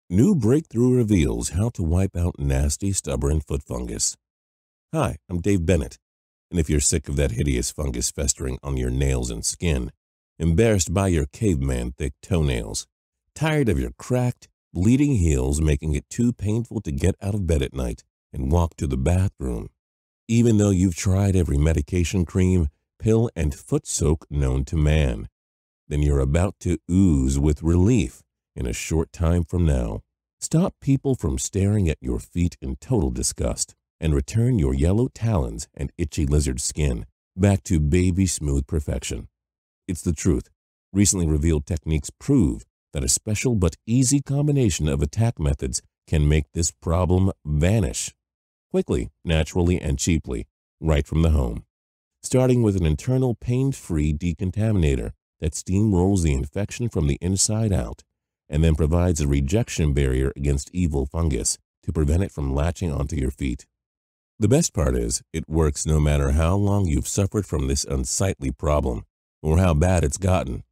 New breakthrough reveals how to wipe out nasty, stubborn foot fungus. Hi, I'm Dave Bennett, and if you're sick of that hideous fungus festering on your nails and skin, embarrassed by your caveman-thick toenails, tired of your cracked, bleeding heels making it too painful to get out of bed at night and walk to the bathroom, even though you've tried every medication, cream, pill, and foot soak known to man, then you're about to ooze with relief in a short time from now. Stop people from staring at your feet in total disgust and return your yellow talons and itchy lizard skin back to baby smooth perfection. It's the truth. Recently revealed techniques prove that a special but easy combination of attack methods can make this problem vanish quickly, naturally, and cheaply, right from the home. Starting with an internal pain-free decontaminator that steamrolls the infection from the inside out, and then provides a rejection barrier against evil fungus to prevent it from latching onto your feet. The best part is, it works no matter how long you've suffered from this unsightly problem or how bad it's gotten.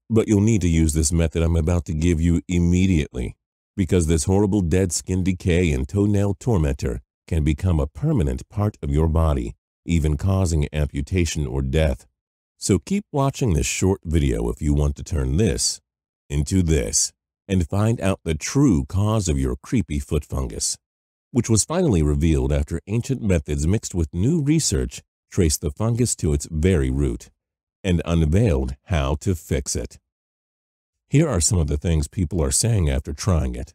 But you'll need to use this method I'm about to give you immediately, because this horrible dead skin decay and toenail tormentor can become a permanent part of your body, even causing amputation or death. So keep watching this short video if you want to turn this into this and find out the true cause of your creepy foot fungus, which was finally revealed after ancient methods mixed with new research traced the fungus to its very root and unveiled how to fix it. Here are some of the things people are saying after trying it.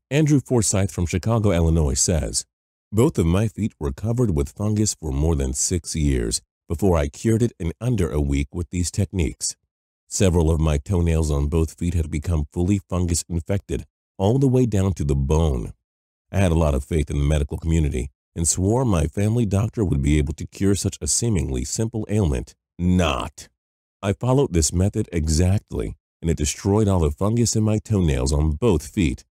Andrew Forsyth from Chicago, Illinois says, "Both of my feet were covered with fungus for more than 6 years before I cured it in under a week with these techniques. Several of my toenails on both feet had become fully fungus infected, all the way down to the bone. I had a lot of faith in the medical community and swore my family doctor would be able to cure such a seemingly simple ailment. Not. I followed this method exactly, and it destroyed all the fungus in my toenails on both feet.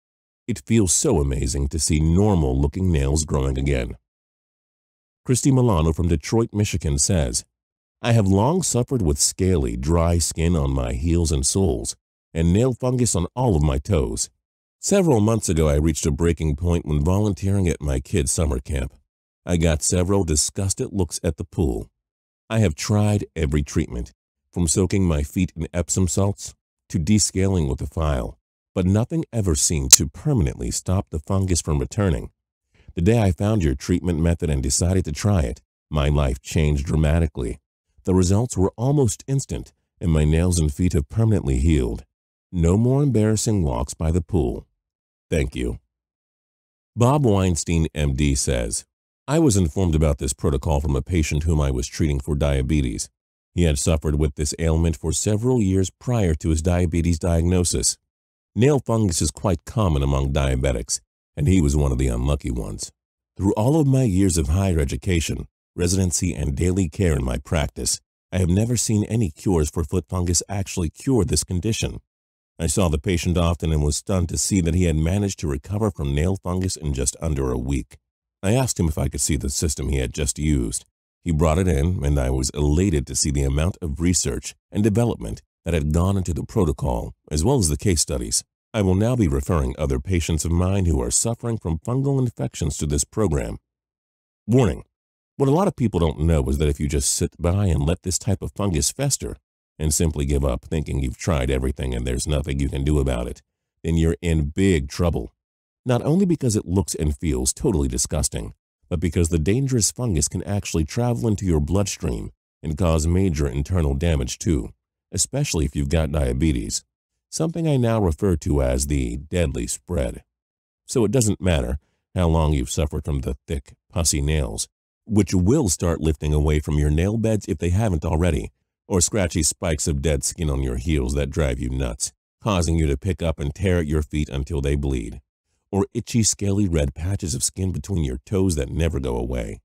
It feels so amazing to see normal-looking nails growing again." Christy Milano from Detroit, Michigan says, "I have long suffered with scaly, dry skin on my heels and soles, and nail fungus on all of my toes. Several months ago, I reached a breaking point when volunteering at my kids' summer camp. I got several disgusted looks at the pool. I have tried every treatment, from soaking my feet in Epsom salts to descaling with a file, but nothing ever seemed to permanently stop the fungus from returning. The day I found your treatment method and decided to try it, my life changed dramatically. The results were almost instant, and my nails and feet have permanently healed. No more embarrassing walks by the pool. Thank you." Bob Weinstein, MD, says, "I was informed about this protocol from a patient whom I was treating for diabetes. He had suffered with this ailment for several years prior to his diabetes diagnosis. Nail fungus is quite common among diabetics, and he was one of the unlucky ones. Through all of my years of higher education, residency, and daily care in my practice, I have never seen any cures for foot fungus actually cure this condition. I saw the patient often and was stunned to see that he had managed to recover from nail fungus in just under a week. I asked him if I could see the system he had just used. He brought it in, and I was elated to see the amount of research and development that had gone into the protocol, as well as the case studies. I will now be referring other patients of mine who are suffering from fungal infections to this program. Warning: what a lot of people don't know is that if you just sit by and let this type of fungus fester and simply give up thinking you've tried everything and there's nothing you can do about it, then you're in big trouble. Not only because it looks and feels totally disgusting, but because the dangerous fungus can actually travel into your bloodstream and cause major internal damage too, especially if you've got diabetes, something I now refer to as the deadly spread. So it doesn't matter how long you've suffered from the thick, pussy nails, which will start lifting away from your nail beds if they haven't already, or scratchy spikes of dead skin on your heels that drive you nuts, causing you to pick up and tear at your feet until they bleed, or itchy, scaly red patches of skin between your toes that never go away.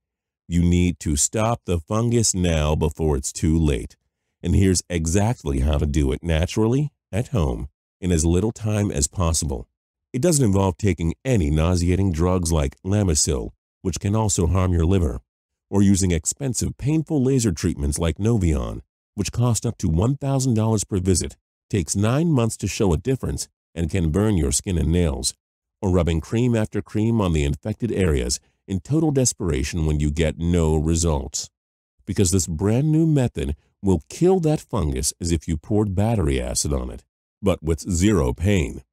You need to stop the fungus now before it's too late. And here's exactly how to do it naturally, at home, in as little time as possible. It doesn't involve taking any nauseating drugs like Lamisil, which can also harm your liver, or using expensive, painful laser treatments like Novion, which cost up to $1,000 per visit, takes 9 months to show a difference, and can burn your skin and nails, or rubbing cream after cream on the infected areas in total desperation when you get no results. Because this brand new method will kill that fungus as if you poured battery acid on it, but with zero pain.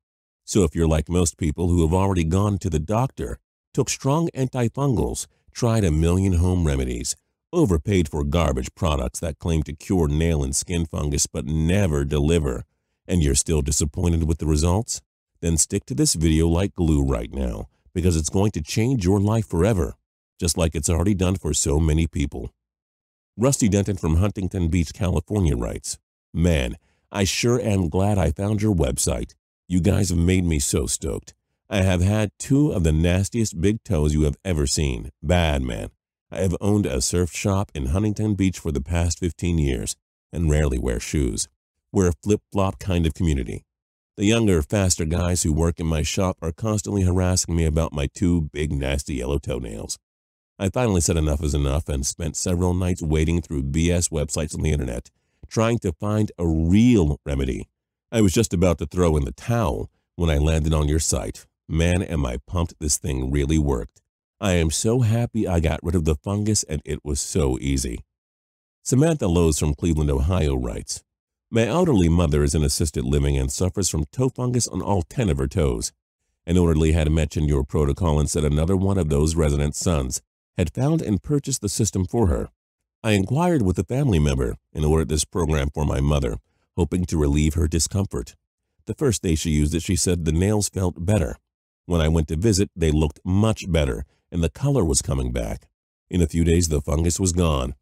So if you're like most people who have already gone to the doctor, took strong antifungals, tried a million home remedies, overpaid for garbage products that claim to cure nail and skin fungus but never deliver, and you're still disappointed with the results, then stick to this video like glue right now, because it's going to change your life forever, just like it's already done for so many people. Rusty Denton from Huntington Beach, California writes, "Man, I sure am glad I found your website. You guys have made me so stoked. I have had 2 of the nastiest big toes you have ever seen. Bad, man. I have owned a surf shop in Huntington Beach for the past 15 years and rarely wear shoes. We're a flip-flop kind of community. The younger, faster guys who work in my shop are constantly harassing me about my 2 big, nasty yellow toenails. I finally said enough is enough and spent several nights wading through BS websites on the internet, trying to find a real remedy. I was just about to throw in the towel when I landed on your site. Man, am I pumped this thing really worked. I am so happy I got rid of the fungus and it was so easy." Samantha Lowe's from Cleveland, Ohio writes, "My elderly mother is in assisted living and suffers from toe fungus on all 10 of her toes. An orderly had mentioned your protocol and said another one of those residents' sons had found and purchased the system for her. I inquired with a family member and ordered this program for my mother, hoping to relieve her discomfort. The first day she used it, she said the nails felt better. When I went to visit, they looked much better, and the color was coming back. In a few days, the fungus was gone.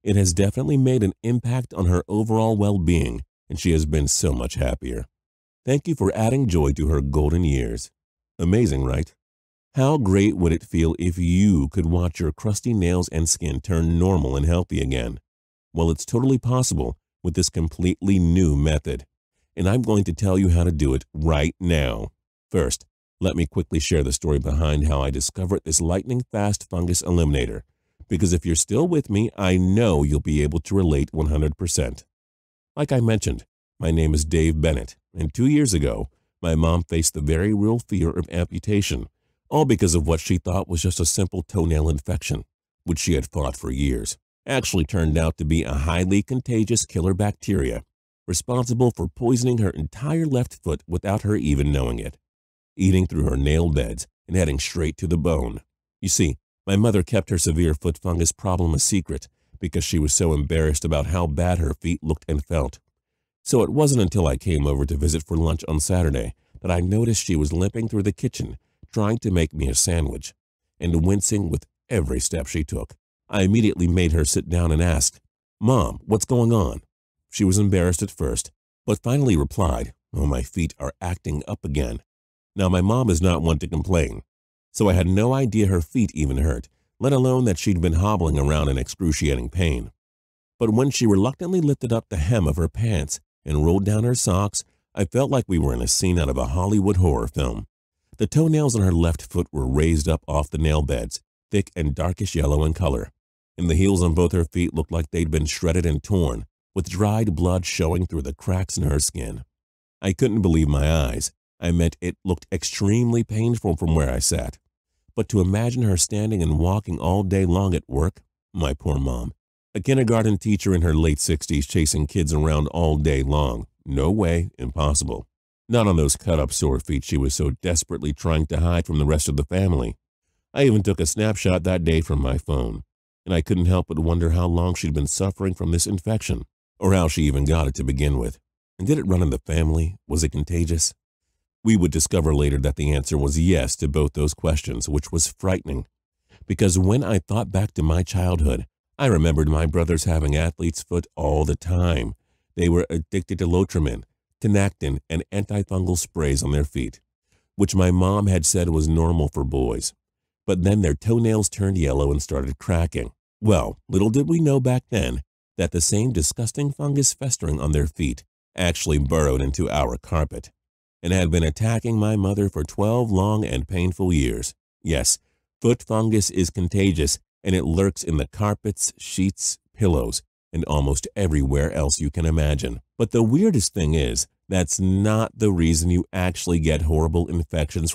It has definitely made an impact on her overall well-being, and she has been so much happier. Thank you for adding joy to her golden years." Amazing, right? How great would it feel if you could watch your crusty nails and skin turn normal and healthy again? Well, it's totally possible with this completely new method, and I'm going to tell you how to do it right now. First, let me quickly share the story behind how I discovered this lightning-fast fungus eliminator, because if you're still with me, I know you'll be able to relate 100%. Like I mentioned, my name is Dave Bennett, and 2 years ago, my mom faced the very real fear of amputation, all because of what she thought was just a simple toenail infection, which she had fought for years. Actually turned out to be a highly contagious killer bacteria, responsible for poisoning her entire left foot without her even knowing it, eating through her nail beds and heading straight to the bone. You see, my mother kept her severe foot fungus problem a secret because she was so embarrassed about how bad her feet looked and felt. So it wasn't until I came over to visit for lunch on Saturday that I noticed she was limping through the kitchen, trying to make me a sandwich, and wincing with every step she took. I immediately made her sit down and asked, "Mom, what's going on?" She was embarrassed at first, but finally replied, "Oh, my feet are acting up again." Now, my mom is not one to complain, so I had no idea her feet even hurt, let alone that she'd been hobbling around in excruciating pain. But when she reluctantly lifted up the hem of her pants and rolled down her socks, I felt like we were in a scene out of a Hollywood horror film. The toenails on her left foot were raised up off the nail beds, thick and darkish yellow in color, and the heels on both her feet looked like they'd been shredded and torn, with dried blood showing through the cracks in her skin. I couldn't believe my eyes. I meant it looked extremely painful from where I sat. But to imagine her standing and walking all day long at work, my poor mom, a kindergarten teacher in her late 60s chasing kids around all day long, no way, impossible. Not on those cut-up sore feet she was so desperately trying to hide from the rest of the family. I even took a snapshot that day from my phone, and I couldn't help but wonder how long she'd been suffering from this infection, or how she even got it to begin with. And did it run in the family? Was it contagious? We would discover later that the answer was yes to both those questions, which was frightening. Because when I thought back to my childhood, I remembered my brothers having athlete's foot all the time. They were addicted to Lotrimin, Tinactin, and antifungal sprays on their feet, which my mom had said was normal for boys. But then their toenails turned yellow and started cracking. Well, little did we know back then that the same disgusting fungus festering on their feet actually burrowed into our carpet and had been attacking my mother for 12 long and painful years. Yes, foot fungus is contagious, and it lurks in the carpets, sheets, pillows, and almost everywhere else you can imagine. But the weirdest thing is, that's not the reason you actually get horrible infections